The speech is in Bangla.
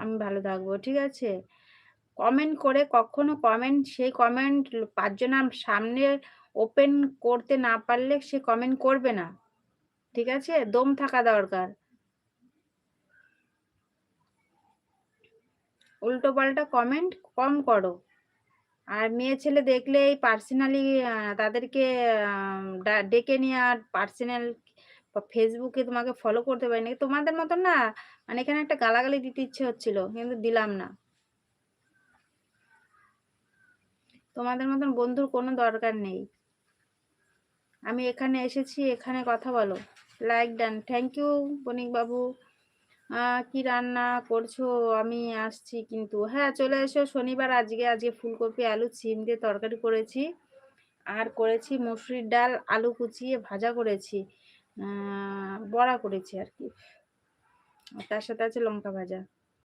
আমি ভালো থাকবো। ঠিক আছে? কমেন্ট করে কখনো সেই কমেন্ট ৫ জনের সামনে ওপেন করতে না পারলে সে কমেন্ট করবে না। ঠিক আছে? দম থাকা দরকার। উল্টোপাল্টা কমেন্ট কম করো। আর মেয়ে ছেলে দেখলেই পার্সোনালি তাদেরকে আ ডেকে নিয়ে আর পার্সোনাল ফেসবুকে তোমাকে ফলো করতে পারি না। তোমাদের মতন না মানে এখানে একটা গালাগালি দিতে ইচ্ছে হচ্ছিল। কিন্তু দিলাম না। তোমাদের মতন বন্ধুর কোনো দরকার নেই। আমি এখানে এসেছি, এখানে কথা বলো। Like done. থ্যাংক ইউ বণিক বাবু। কি রান্না করছো? আমি আসছি কিন্তু। হ্যাঁ, চলে এসো শনিবার আজকে ফুলকপি, আলু, সিম দিয়ে তরকারি করেছি। আর করেছি মসুরির ডাল, আলু কুচিয়ে ভাজা করেছি। বড়া করেছি আরকি। তার সাথে আছে লঙ্কা ভাজা।